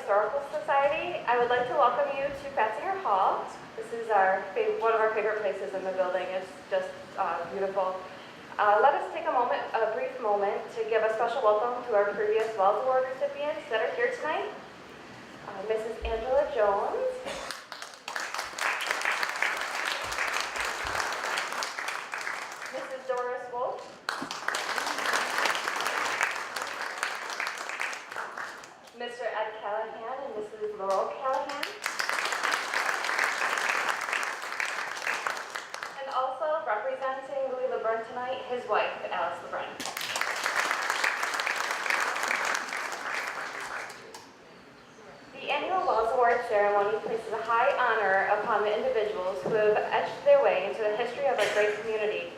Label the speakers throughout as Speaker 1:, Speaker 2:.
Speaker 1: Historical Society, I would like to welcome you to Fatzinger Hall. This is one of our favorite places in the building. It's just beautiful. Let us take a brief moment to give a special welcome to our previous Wells Award recipients that are here tonight. Mrs. Angela Jones. Mrs. Doris Wolf. Mr. Ed Callahan and Mrs. Laurel Callahan. And also representing Louis Lebrun tonight, his wife, Alice Lebrun. The annual Wells Award ceremony places a high honor upon the individuals who have etched their way into the history of our great community,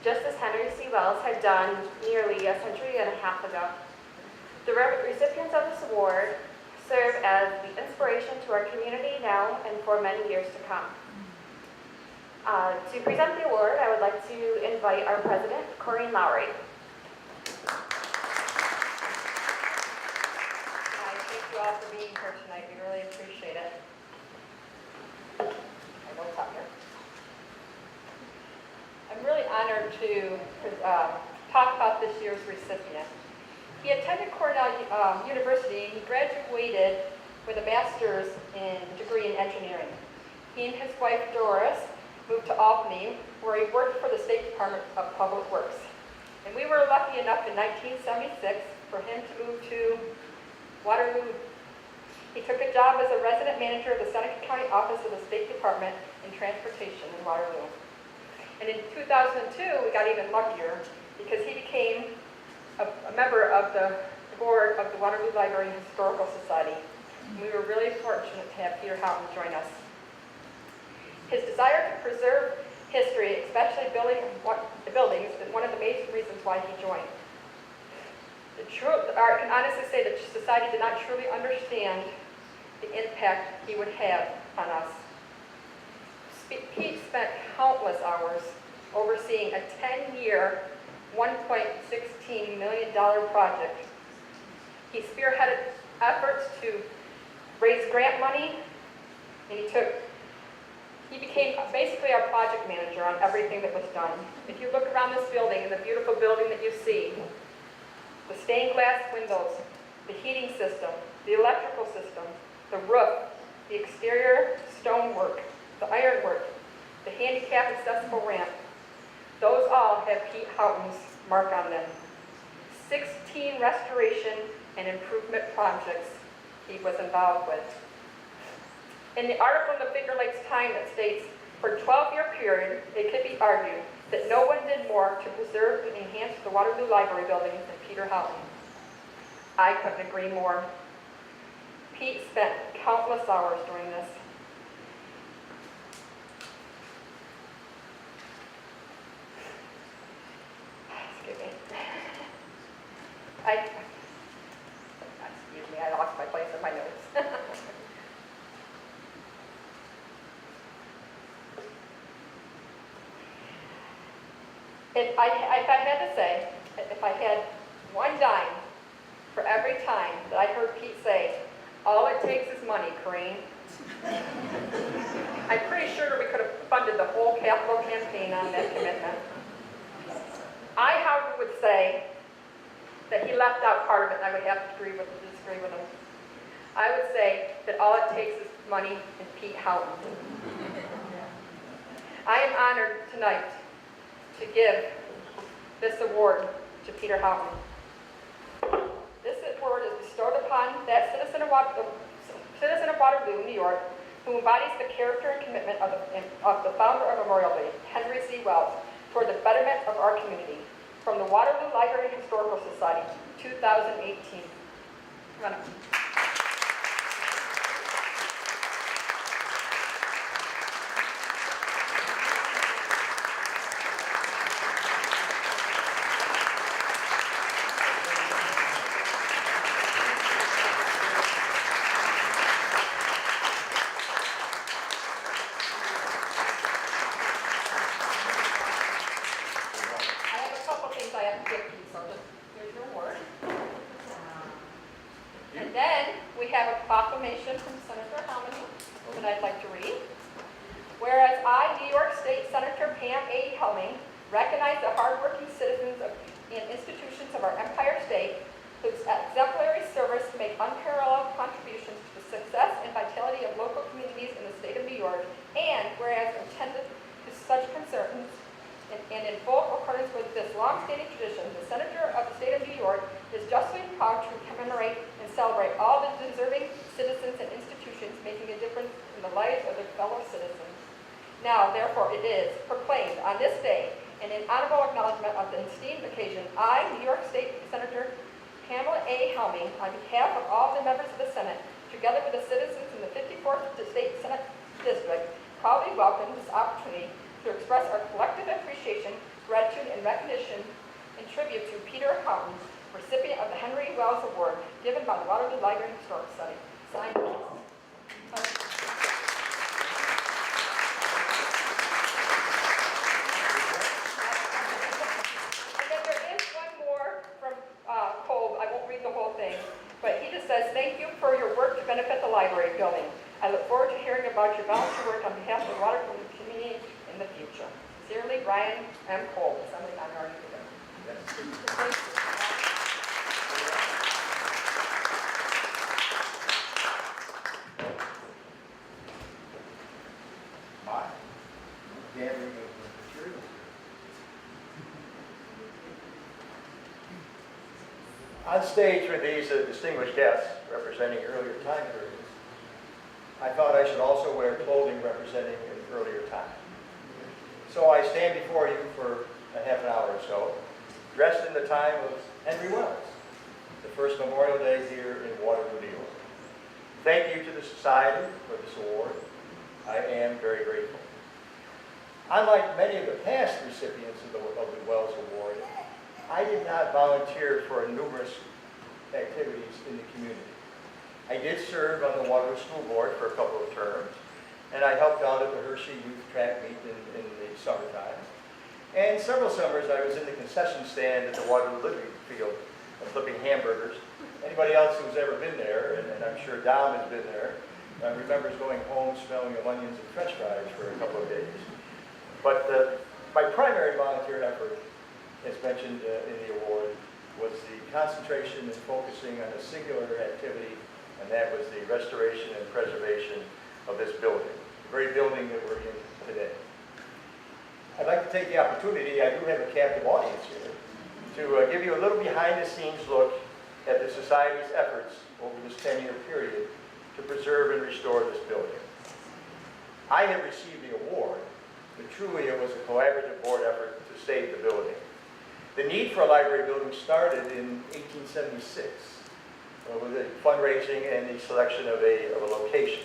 Speaker 1: just as Henry C. Wells had done nearly a century and a half ago. The recipients of this award serve as the inspiration to our community now and for many years to come. To present the award, I would like to invite our president, Corinne Lowry.
Speaker 2: Hi, thank you all for being here tonight. We really appreciate it. I know it's up here. I'm really honored to talk about this year's recipient. He attended Cornell University and he graduated with a master's degree in engineering. He and his wife Doris moved to Albany, where he worked for the State Department of Public Works. And we were lucky enough in 1976 for him to move to Waterloo. He took a job as a resident manager of the Seneca County Office of the State Department in Transportation in Waterloo. And in 2002, we got even luckier because he became a member of the board of the Waterloo Library and Historical Society. And we were really fortunate to have Peter Houghton join us. His desire to preserve history, especially the buildings, is one of the main reasons why he joined. I can honestly say that society did not truly understand the impact he would have on us. Pete spent countless hours overseeing a 10-year, $1.16 million project. He spearheaded efforts to raise grant money, and he became basically our project manager on everything that was done. If you look around this building and the beautiful building that you see, the stained glass windows, the heating system, the electrical system, the roof, the exterior stonework, the ironwork, the handicap accessible ramp, those all have Pete Houghton's mark on them. 16 restoration and improvement projects he was involved with. In the article in the Finger Lakes Times, it states, for a 12-year period, it could be argued that no one did more to preserve and enhance the Waterloo Library building than Peter Houghton. I couldn't agree more. Pete spent countless hours doing this. Excuse me. Excuse me, I lost my place in my notes. If I had to say, if I had one dime for every time that I heard Pete say, all it takes is money, Corinne, I'm pretty sure we could have funded the whole capital campaign on that commitment. I, however, would say that he left out part of it, and I would have to disagree with him. I would say that all it takes is money and Pete Houghton. I am honored tonight to give this award to Peter Houghton. This award is bestowed upon that citizen of Waterloo, New York, who embodies the character and commitment of the founder of Memorial Day, Henry C. Wells, toward the betterment of our community. From the Waterloo Library and Historical Society, 2018. Come on up. we have a proclamation from Senator Houghton that I'd like to read. Whereas I, New York State Senator Pam A. Helming, recognize the hardworking citizens and institutions of our Empire State whose exemplary service make unparalleled contributions to the success and vitality of local communities in the state of New York, and whereas intended to such concerns and in full accordance with this long-standing tradition, the Senator of the state of New York is justly proud to commemorate and celebrate all the deserving citizens and institutions making a difference in the lives of their fellow citizens. Now, therefore, it is proclaimed on this day, and in honorable acknowledgement of the esteemed occasion, I, New York State Senator Pamela A. Helming, on behalf of all the members of the Senate, together with the citizens in the 54th State Senate District, proudly welcome this opportunity to express our collective appreciation, gratitude, and recognition in tribute to Peter Houghton, recipient of the Henry Wells Award, given by the Waterloo Library and Historic Society. Signed, please. But he just says, thank you for your work to benefit the library building. I look forward to hearing about your volunteer work on behalf of the Waterloo community in the future. Sincerely, Brian M. Cole, Assembly Minority Leader.
Speaker 3: My gathering of materials. On stage with these distinguished guests representing earlier time periods, I thought I should also wear clothing representing an earlier time. So I stand before you for a half an hour or so, dressed in the time of Henry Wells, the first Memorial Day here in Waterloo, New York. Thank you to the Society for this award. I am very grateful. Unlike many of the past recipients of the Wells Award, I did not volunteer for numerous activities in the community. I did serve on the Waterloo School Board for a couple of terms, and I helped out at the Hershey Youth Track Meet in the summertime. And several summers I was in the concession stand at the Waterloo Liberty Field flipping hamburgers. Anybody else who's ever been there, and I'm sure Dom has been there, remembers going home smelling of onions and french fries for a couple of days. But my primary volunteer effort, as mentioned in the award, was the concentration and focusing on a singular activity, and that was the restoration and preservation of this building, the very building that we're in today. I'd like to take the opportunity, I do have a captive audience here, to give you a little behind-the-scenes look at the Society's efforts over this 10-year period to preserve and restore this building. I have received the award, but truly it was a collaborative board effort to save the building. The need for a library building started in 1876 with the fundraising and the selection of a location.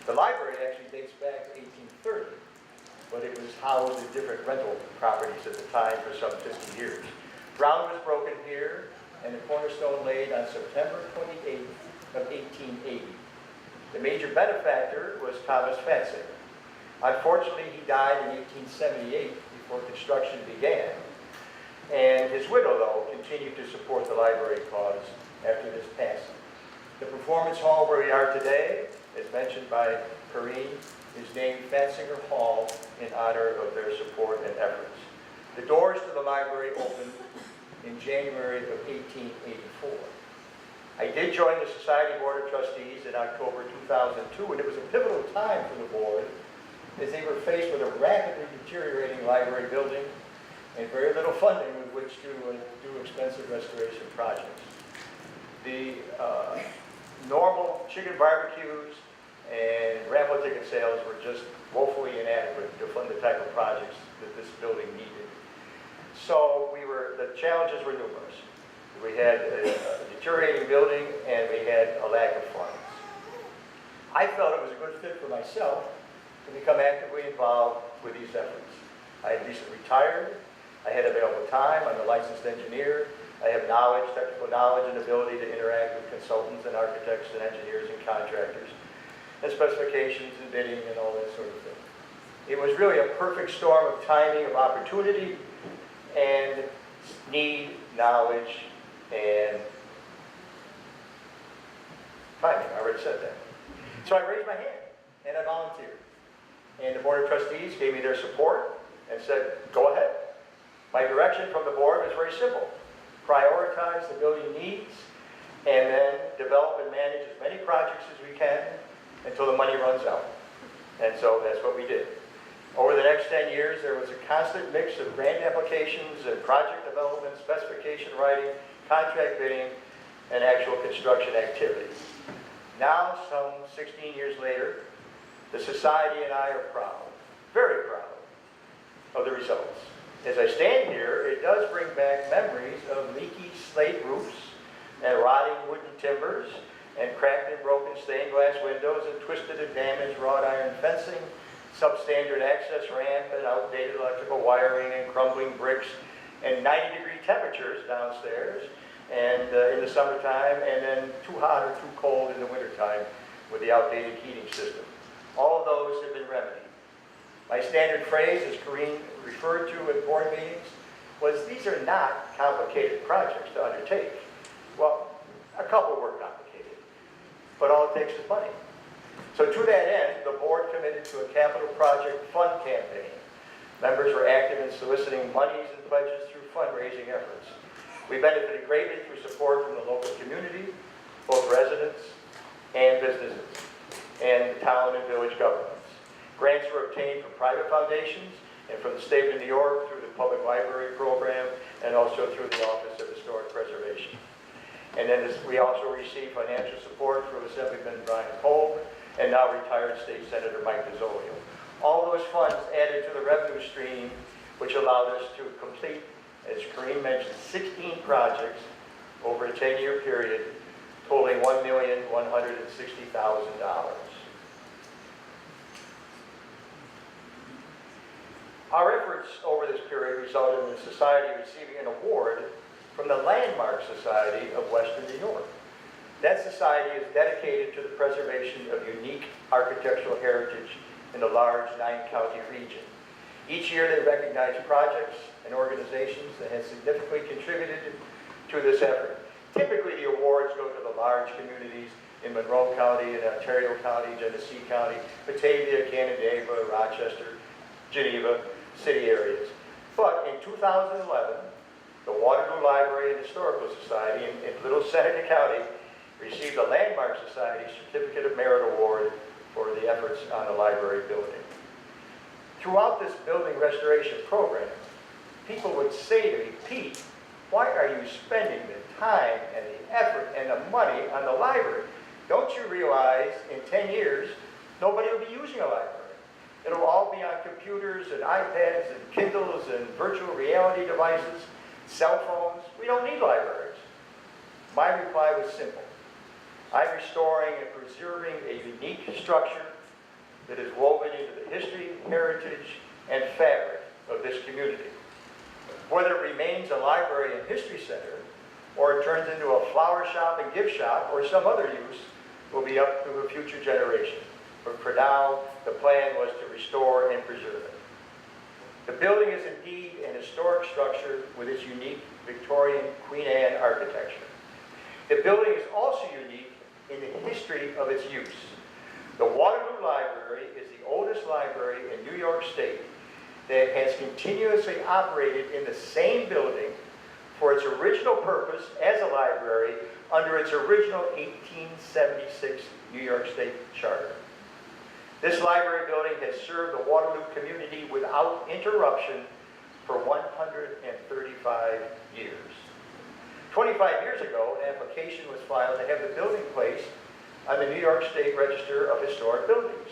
Speaker 3: The library actually dates back to 1830, but it was housed in different rental properties at the time for some 50 years. Ground was broken here, and the cornerstone laid on September 28th of 1880. The major benefactor was Thomas Fansinger. Unfortunately, he died in 1878 before construction began. And his widow, though, continued to support the library cause after his passing. The performance hall where we are today, as mentioned by Perrine, is named Fansinger Hall in honor of their support and efforts. The doors to the library opened in January of 1884. I did join the Society Board of Trustees in October 2002, and it was a pivotal time for the board as they were faced with a rapidly deteriorating library building and very little funding with which to do expensive restoration projects. The normal chicken barbecues and raffle ticket sales were just woefully inadequate to fund the type of projects that this building needed. So the challenges were numerous. We had a deteriorating building and we had a lack of funds. I felt it was a good fit for myself to become actively involved with these efforts. I had recently retired. I had available time. I'm a licensed engineer. I have knowledge, technical knowledge, and ability to interact with consultants and architects and engineers and contractors, and specifications and bidding and all that sort of thing. It was really a perfect storm of timing, of opportunity, and need, knowledge, and Timing, I already said that. So I raised my hand and I volunteered. And the Board of Trustees gave me their support and said, go ahead. My direction from the board was very simple. Prioritize the building needs and then develop and manage as many projects as we can until the money runs out. And so that's what we did. Over the next 10 years, there was a constant mix of grant applications and project development, specification writing, contract bidding, and actual construction activity. Now, some 16 years later, the society and I are proud, very proud, of the results. As I stand here, it does bring back memories of leaky slate roofs and rotting wooden timbers and cracked and broken stained glass windows and twisted and damaged wrought iron fencing, substandard access ramp and outdated electrical wiring and crumbling bricks and 90-degree temperatures downstairs and in the summertime, and then too hot or too cold in the wintertime with the outdated heating system. All of those have been remedied. My standard phrase, as Corrine referred to at board meetings, was these are not complicated projects to undertake. Well, a couple were complicated, but all it takes is money. So to that end, the board committed to a capital project fund campaign. Members were active in soliciting monies and pledges through fundraising efforts. We benefited greatly through support from the local community, both residents and businesses, and town and village governments. Grants were obtained from private foundations and from the state of New York through the public library program and also through the Office of Historic Preservation. And then we also received financial support from Assemblyman Brian Cole and now retired State Senator Mike DeZolio. All those funds added to the revenue stream, which allowed us to complete, as Corrine mentioned, 16 projects over a 10-year period, totaling $1,160,000. Our efforts over this period resulted in the Society receiving an award from the Landmark Society of Western New York. That society is dedicated to the preservation of unique architectural heritage in the large 9-county region. Each year they recognize projects and organizations that have significantly contributed to this effort. Typically the awards go to the large communities in Monroe County and Ontario County, Genesee County, Batavia, Canandaigua, Rochester, Geneva, city areas. But in 2011, the Waterloo Library and Historical Society in Little Seneca County received a Landmark Society Certificate of Merit Award for the efforts on the library building. Throughout this building restoration program, people would say to me, Pete, why are you spending the time and the effort and the money on the library? Don't you realize in 10 years, nobody will be using a library? It'll all be on computers and iPads and Kindles and virtual reality devices, cell phones. We don't need libraries. My reply was simple. I'm restoring and preserving a unique structure that is woven into the history, heritage, and fabric of this community. Whether it remains a library and history center, or it turns into a flower shop and gift shop, or some other use, will be up to a future generation. But for now, the plan was to restore and preserve it. The building is indeed an historic structure with its unique Victorian Queen Anne architecture. The building is also unique in the history of its use. The Waterloo Library is the oldest library in New York State that has continuously operated in the same building for its original purpose as a library under its original 1876 New York State Charter. This library building has served the Waterloo community without interruption for 135 years. 25 years ago, an application was filed to have the building placed on the New York State Register of Historic Buildings.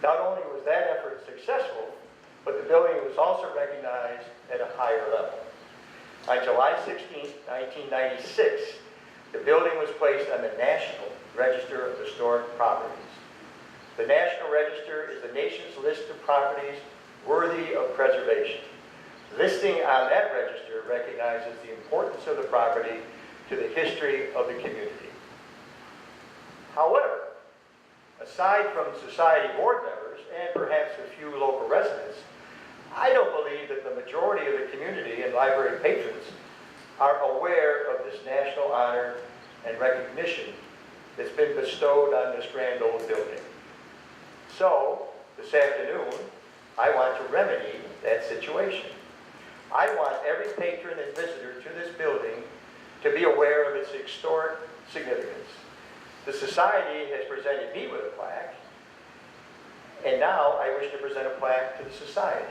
Speaker 3: Not only was that effort successful, but the building was also recognized at a higher level. On July 16, 1996, the building was placed on the National Register of Historic Properties. The National Register is the nation's list of properties worthy of preservation. Listing on that register recognizes the importance of the property to the history of the community. However, aside from society board members and perhaps a few local residents, I don't believe that the majority of the community and library patrons are aware of this national honor and recognition that's been bestowed on this grand old building. So, this afternoon, I want to remedy that situation. I want every patron and visitor to this building to be aware of its historic significance. The Society has presented me with a plaque, and now I wish to present a plaque to the Society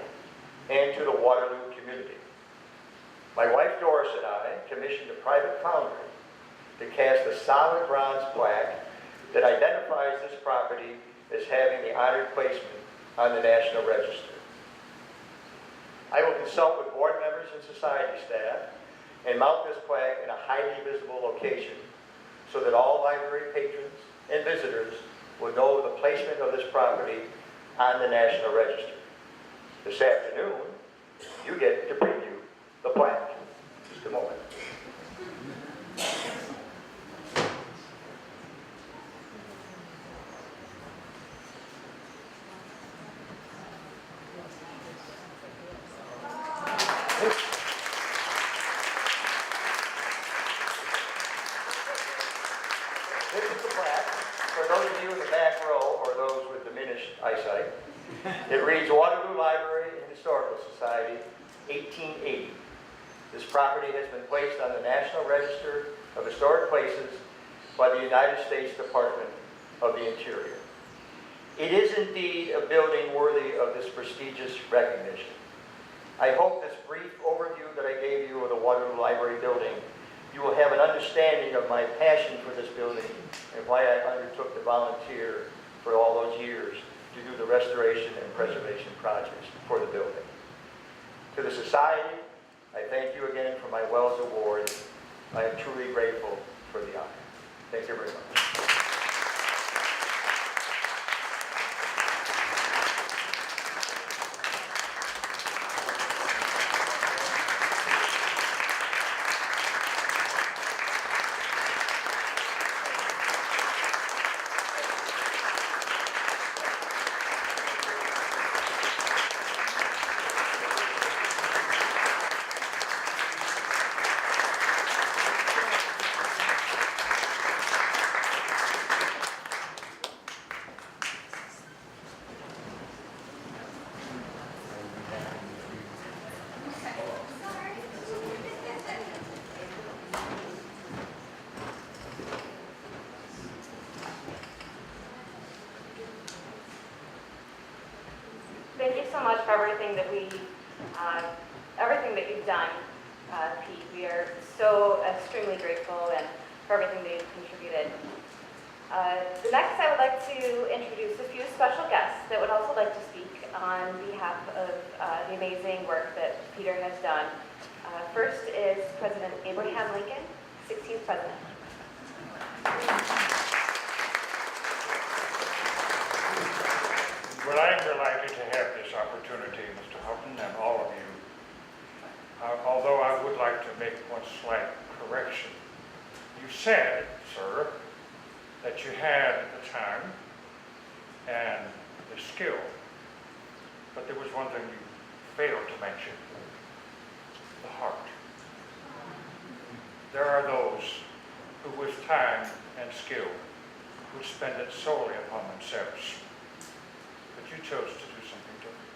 Speaker 3: and to the Waterloo community. My wife Doris and I commissioned a private foundry to cast a solid bronze plaque that identifies this property as having the honored placement on the National Register. I will consult with board members and society staff and mount this plaque in a highly visible location so that all library patrons and visitors will know the placement of this property on the National Register. This afternoon, you get to preview the plaque. Just a moment. This is the plaque. For those of you in the back row, or those with diminished eyesight, it reads Waterloo Library and Historical Society, 1880. This property has been placed on the National Register of Historic Places by the United States Department of the Interior. It is indeed a building worthy of this prestigious recognition. I hope this brief overview that I gave you of the Waterloo Library building, you will have an understanding of my passion for this building and why I undertook to volunteer for all those years to do the restoration and preservation projects for the building. To the Society, I thank you again for my Wells Award. I am truly grateful for the honor. Thank you very much.
Speaker 1: Thank you so much for everything that you've done, Pete. We are so extremely grateful and for everything that you've contributed. Next, I would like to introduce a few special guests that would also like to speak on behalf of the amazing work that Peter has done. First is President Abraham Lincoln, 16th President.
Speaker 4: Well, I'm delighted to have this opportunity, Mr. Houghton, and all of you. Although I would like to make one slight correction. You said, sir, that you had the time and the skill, but there was one thing you failed to mention: the heart. There are those who, with time and skill, would spend it solely upon themselves. But you chose to do something different.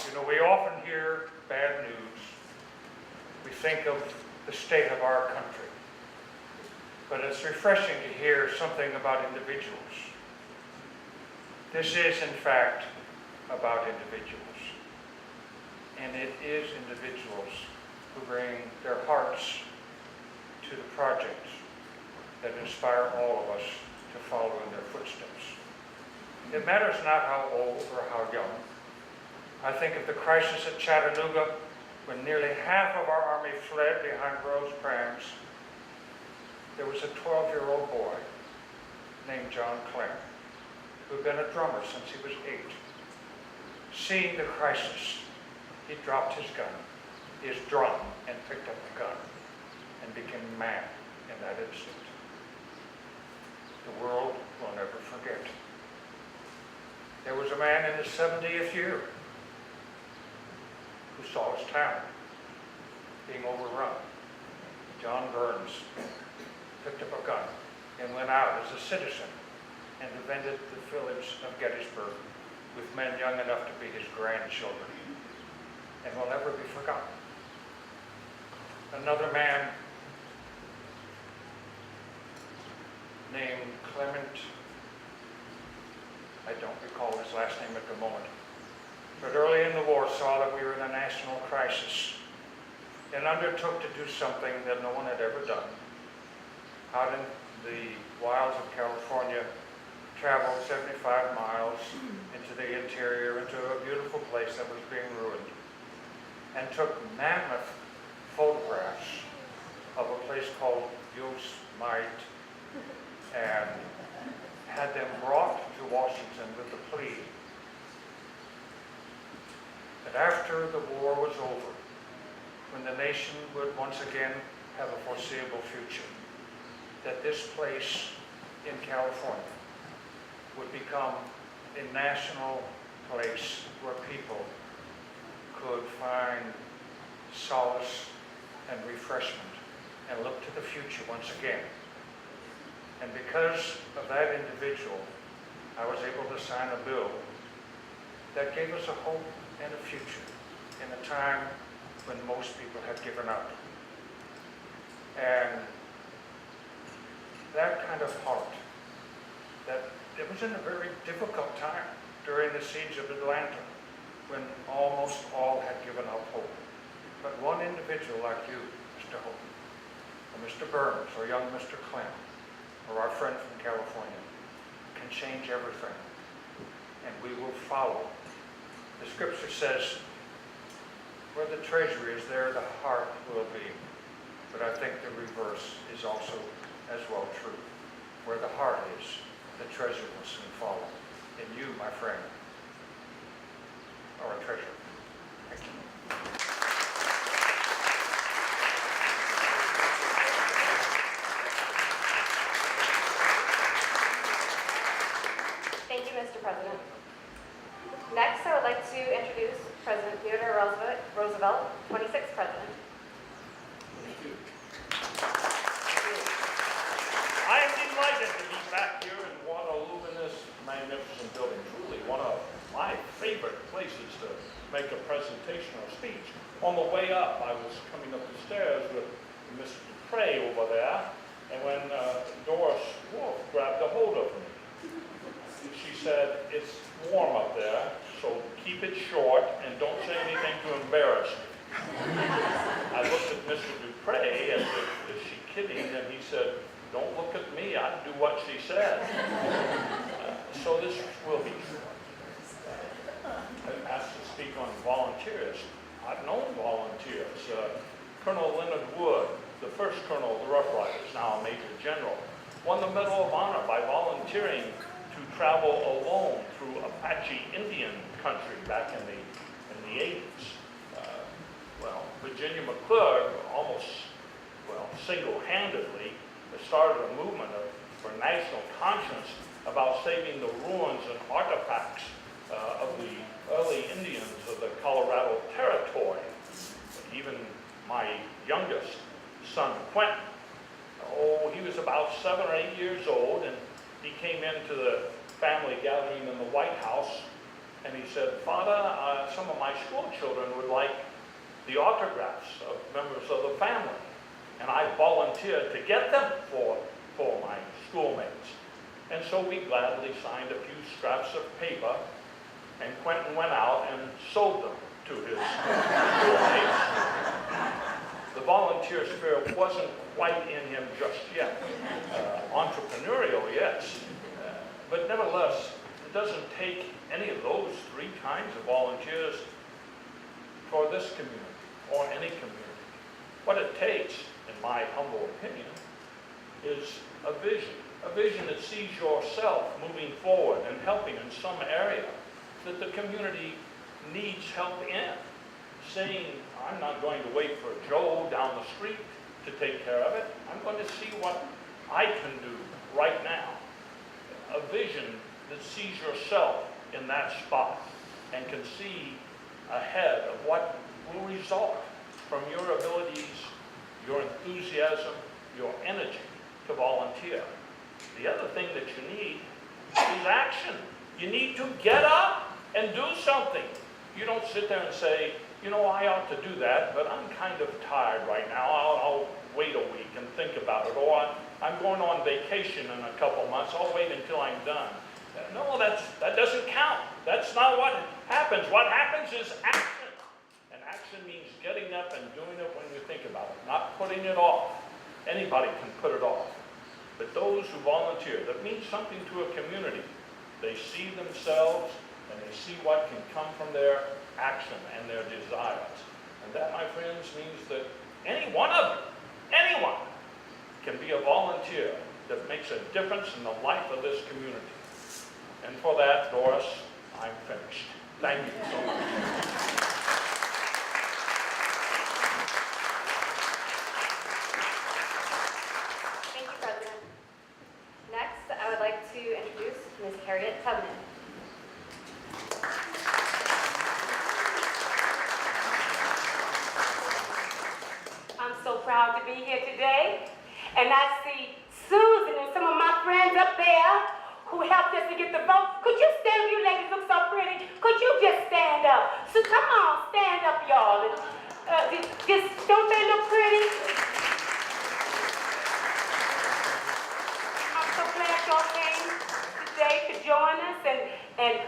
Speaker 4: You know, we often hear bad news. We think of the state of our country. But it's refreshing to hear something about individuals. This is, in fact, about individuals. And it is individuals who bring their hearts to the projects that inspire all of us to follow in their footsteps. It matters not how old or how young. I think of the crisis at Chattanooga when nearly half of our army fled behind Rosecrans. There was a 12-year-old boy named John Clarence who had been a drummer since he was 8. Seeing the crisis, he dropped his drum, and picked up the gun and became a man in that instant. The world will never forget. There was a man in his 70th year who saw his town being overrun. John Burns picked up a gun went out as a citizen and defended the village of Gettysburg with men young enough to be his grandchildren, and will never be forgotten. Another man named Clement, I don't recall his last name at the moment, but early in the war saw that we were in a national crisis and undertook to do something that no one had ever done. Out in the wilds of California, traveled 75 miles into the interior, into a beautiful place that was being ruined, and took mammoth photographs of a place called Yosemite and had them brought to Washington with the plea that after the war was over, when the nation would once again have a foreseeable future, that this place in California would become a national place where people could find solace and refreshment and look to the future once again. And because of that individual, I was able to sign a bill that gave us a hope and a future in a time when most people had given up. And that kind of heart, that it was in a very difficult time during the siege of Atlanta, when almost all had given up hope. But one individual like you, Mr. Houghton, or Mr. Burns, or young Mr. Clem, or our friend from California, can change everything. And we will follow. The scripture says, where the treasury is, there the heart will be. But I think the reverse is also as well true. Where the heart is, the treasure will soon follow. And you, my friend, are a treasure. Thank you.
Speaker 1: Thank you, Mr. President. Next, I would like to introduce President Theodore Roosevelt, 26th President.
Speaker 5: I am delighted to be back here in Waterloo in this magnificent building. Truly one of my favorite places to make a presentation or speech. On the way up, I was coming up the stairs with Mr. Dupre over there, and when Doris Wolf grabbed a hold of me, she said, "It's warm up there, so keep it short and don't say anything to embarrass me." I looked at Mr. Dupre as if, is she kidding? And he said, "Don't look at me, I'd do what she said." So this will be short. I'm asked to speak on volunteers. I've known volunteers. Colonel Leonard Wood, the first colonel of the Rough Riders, now a major general, won the Medal of Honor by volunteering to travel alone through Apache Indian country back in the 80s. Virginia McClure almost, single-handedly started a movement for national conscience about saving the ruins and artifacts of the early Indians of the Colorado Territory. Even my youngest son, Quentin, he was about 7 or 8 years old, and he came into the family gathering in the White House, and he said, "Father, some of my school children would like the autographs of members of the family." And I volunteered to get them for my schoolmates. And so we gladly signed a few scraps of paper, and Quentin went out and sold them to his schoolmates. The volunteer spirit wasn't quite in him just yet. Entrepreneurial, yes. But nevertheless, it doesn't take any of those 3 kinds of volunteers for this community or any community. What it takes, in my humble opinion, is a vision that sees yourself moving forward and helping in some area that the community needs help in. Saying, "I'm not going to wait for Joe down the street to take care of it. I'm going to see what I can do right now." A vision that sees yourself in that spot and can see ahead of what will result from your abilities, your enthusiasm, your energy to volunteer. The other thing that you need is action. You need to get up and do something. You don't sit there and say, you know, I ought to do that, but I'm kind of tired right now. I'll wait a week and think about it. Or I'm going on vacation in a couple months. I'll wait until I'm done. No, that doesn't count. That's not what happens. What happens is action. And action means getting up and doing it when you think about it, not putting it off. Anybody can put it off. But those who volunteer, that means something to a community. They see themselves and they see what can come from their action and their desires. And that, my friends, means that any one of you, anyone, can be a volunteer that makes a difference in the life of this community. And for that, Doris, I'm finished. Thank you so much.
Speaker 1: Thank you, President. Next, I would like to introduce Ms. Harriet Tubman.
Speaker 6: I'm so proud to be here today. And I see Susan and some of my friends up there who helped us to get the vote. Could you stand up? You ladies look so pretty. Could you just stand up? So come on, stand up, y'all. Just don't they look pretty? I'm so glad y'all came today to join us. And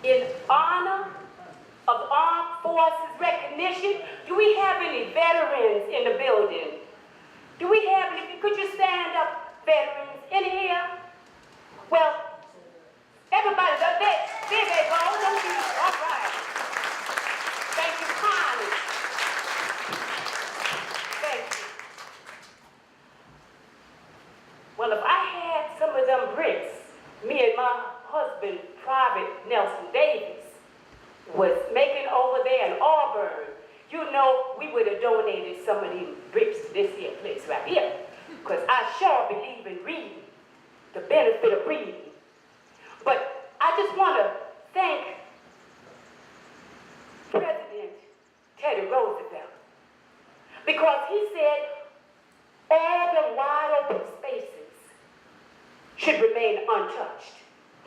Speaker 6: in honor of Armed Forces recognition, do we have any veterans in the building? Do we have any? Could you stand up, veterans, in here? Well, everybody's up there. There they go. Don't you? All right. Thank you kindly. Thank you. Well, if I had some of them bricks, me and my husband, Private Nelson Davis, was making over there in Auburn, you know, we would have donated some of these bricks to this here place right here. Because I sure believe in reading, the benefit of reading. But I just want to thank President Teddy Roosevelt. Because he said all the wide open spaces should remain untouched.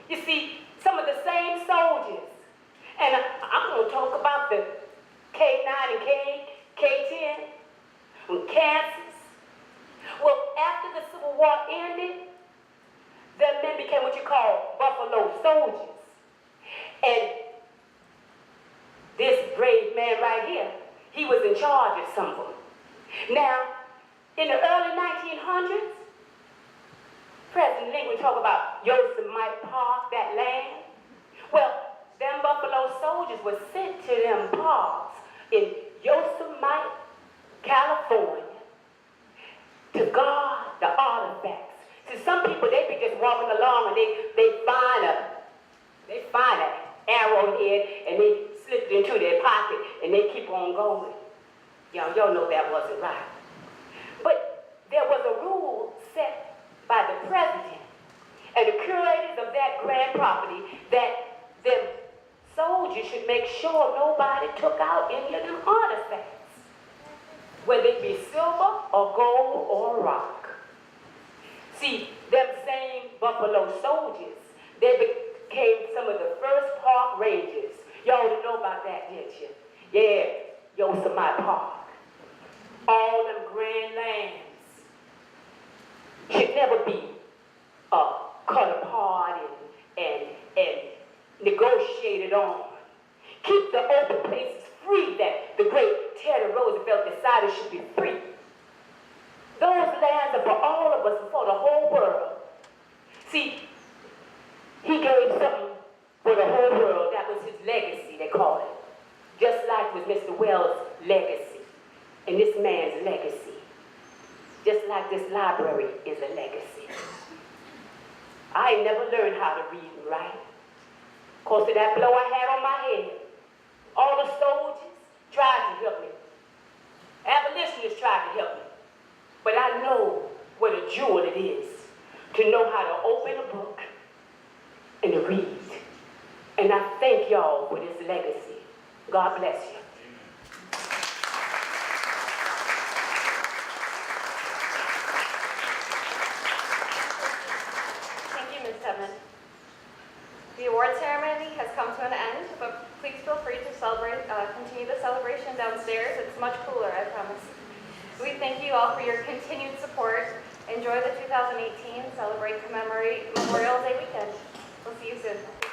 Speaker 6: You see, some of the same soldiers, and I'm going to talk about the K-9 and K-10, in Kansas. Well, after the Civil War ended, the men became what you call Buffalo soldiers. And this brave man right here, he was in charge of some of them. Now, in the early 1900s, President Lincoln would talk about Yosemite Park, that land. Well, them Buffalo soldiers were sent to them parks in Yosemite, California, to guard the artifacts. See, some people, they be just walking along and they find an arrowhead and they slip it into their pocket and they keep on going. Y'all know that wasn't right. But there was a rule set by the president and the curators of that grand property that them soldiers should make sure nobody took out any of them artifacts, whether it be silver or gold or rock. See, them same Buffalo soldiers, they became some of the first park rangers. Y'all know about that, didn't you? Yeah, Yosemite Park. All them grand lands should never be cut apart and negotiated on. Keep the open places free that the great Teddy Roosevelt decided should be free. Those lands are for all of us and for the whole world. See, he gave something for the whole world. That was his legacy, they call it. Just like with Mr. Wells' legacy and this man's legacy. Just like this library is a legacy. I ain't never learned how to read and write. Because of that blow I had on my head, all the soldiers tried to help me. Abolitionists tried to help me. But I know what a jewel it is to know how to open a book and to read. And I thank y'all for this legacy. God bless you.
Speaker 1: continue the celebration downstairs. It's much cooler, I promise. We thank you all for your continued support. Enjoy the 2018 Celebrate Commemorate Memorial Day weekend. We'll see you soon.